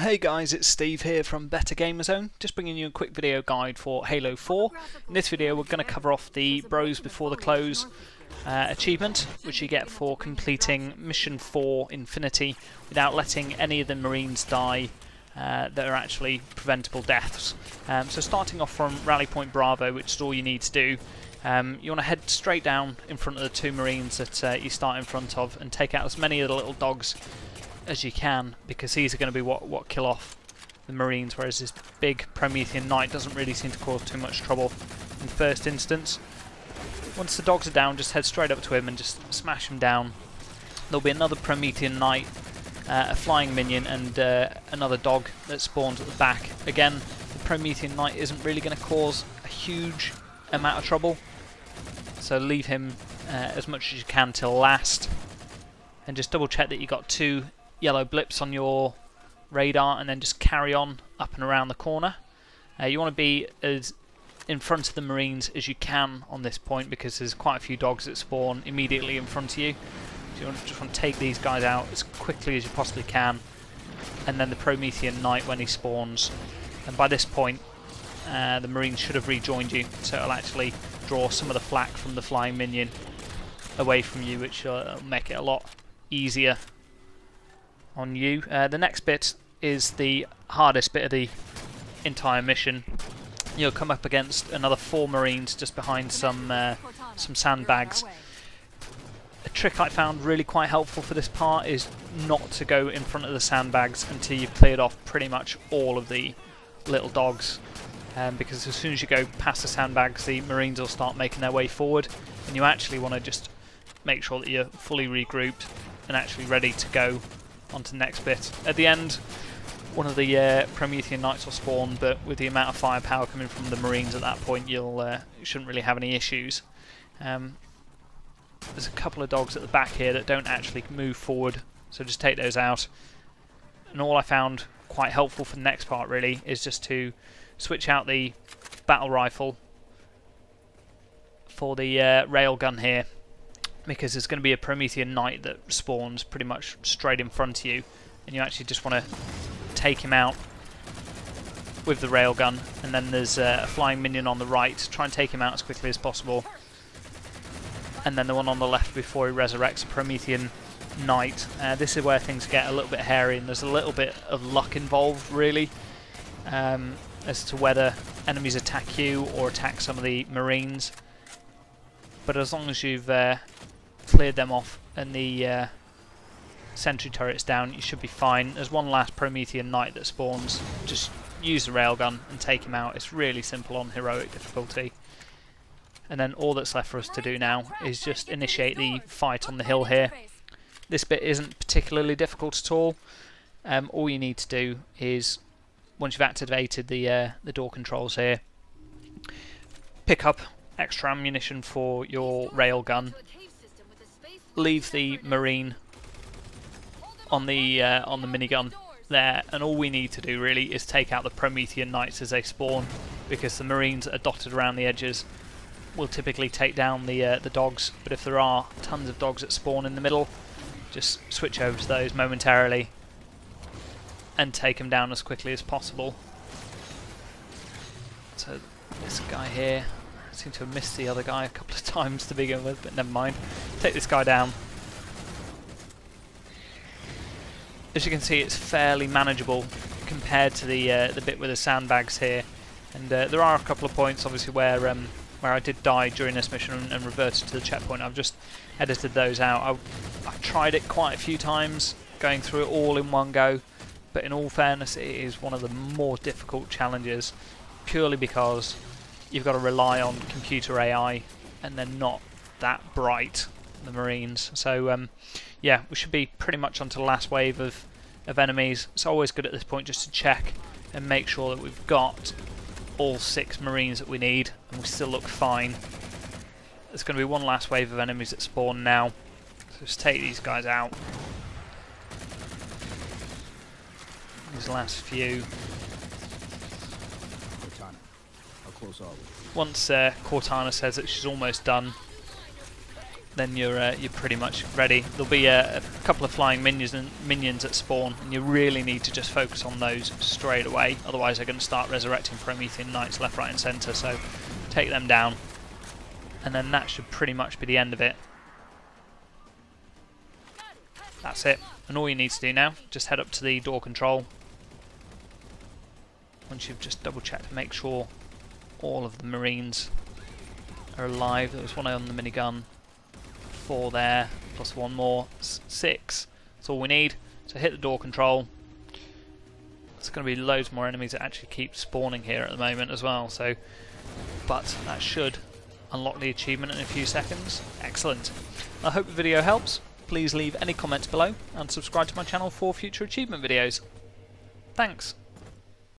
Hey guys, it's Steve here from BetterGamerZone, just bringing you a quick video guide for Halo 4. In this video we're going to cover off the Bros Before the Close achievement, which you get for completing Mission 4 Infinity without letting any of the Marines die that are actually preventable deaths. So starting off from Rally Point Bravo, which is all you need to do, you want to head straight down in front of the two Marines that you start in front of and take out as many of the little dogs as you can, because these are going to be what kill off the Marines, whereas this big Promethean Knight doesn't really seem to cause too much trouble in the first instance. Once the dogs are down, just head straight up to him and just smash him down. There'll be another Promethean Knight, a flying minion, and another dog that spawns at the back. Again, the Promethean Knight isn't really going to cause a huge amount of trouble, so leave him as much as you can till last, and just double check that you got two yellow blips on your radar, and then just carry on up and around the corner. You want to be as in front of the Marines as you can on this point, because there's quite a few dogs that spawn immediately in front of you. So you just want to take these guys out as quickly as you possibly can, and then the Promethean Knight when he spawns. And by this point the Marines should have rejoined you, so it'll actually draw some of the flak from the flying minion away from you, which will make it a lot easier on you. The next bit is the hardest bit of the entire mission. You'll come up against another 4 Marines just behind some sandbags. A trick I found really quite helpful for this part is not to go in front of the sandbags until you've cleared off pretty much all of the little dogs, because as soon as you go past the sandbags, the Marines will start making their way forward, and you actually want to just make sure that you're fully regrouped and actually ready to go on to the next bit. At the end, one of the Promethean Knights will spawn, but with the amount of firepower coming from the Marines at that point, you shouldn't really have any issues. There's a couple of dogs at the back here that don't actually move forward, so just take those out. And all I found quite helpful for the next part really is just to switch out the battle rifle for the railgun here, because there's going to be a Promethean Knight that spawns pretty much straight in front of you, and you actually just want to take him out with the railgun. And then there's a flying minion on the right, try and take him out as quickly as possible, and then the one on the left before he resurrects a Promethean Knight. This is where things get a little bit hairy, and there's a little bit of luck involved really, as to whether enemies attack you or attack some of the Marines. But as long as you've cleared them off and the sentry turret's down, you should be fine. There's one last Promethean Knight that spawns. Just use the railgun and take him out. It's really simple on heroic difficulty. And then all that's left for us to do now is just initiate the fight on the hill here. This bit isn't particularly difficult at all. All you need to do is, once you've activated the door controls here, pick up extra ammunition for your railgun, leave the Marine on the minigun there, and all we need to do really is take out the Promethean Knights as they spawn, because the Marines that are dotted around the edges will typically take down the dogs. But if there are tons of dogs that spawn in the middle, just switch over to those momentarily and take them down as quickly as possible. So this guy here, I seem to have missed the other guy a couple of times to begin with, but never mind. Take this guy down. As you can see, it's fairly manageable compared to the bit with the sandbags here, and there are a couple of points obviously where I did die during this mission and reverted to the checkpoint. I've just edited those out. I've tried it quite a few times, going through it all in one go, but in all fairness, it is one of the more difficult challenges, purely because you've got to rely on computer AI, and they're not that bright, the Marines. So yeah, we should be pretty much onto the last wave of enemies. It's always good at this point just to check and make sure that we've got all 6 Marines that we need, and we still look fine. There's going to be one last wave of enemies that spawn now, so just take these guys out. These last few. Once Cortana says that she's almost done, then you're pretty much ready. There'll be a couple of flying minions at spawn, and you really need to just focus on those straight away. Otherwise, they're going to start resurrecting Promethean Knights left, right, and centre. So take them down, and then that should pretty much be the end of it. That's it. And all you need to do now, just head up to the door control. Once you've just double checked to make sure all of the Marines are alive. There was one on the minigun. 4 there, plus one more. 6. That's all we need. So hit the door control. There's going to be loads more enemies that actually keep spawning here at the moment as well. So, but that should unlock the achievement in a few seconds. Excellent. I hope the video helps. Please leave any comments below and subscribe to my channel for future achievement videos. Thanks.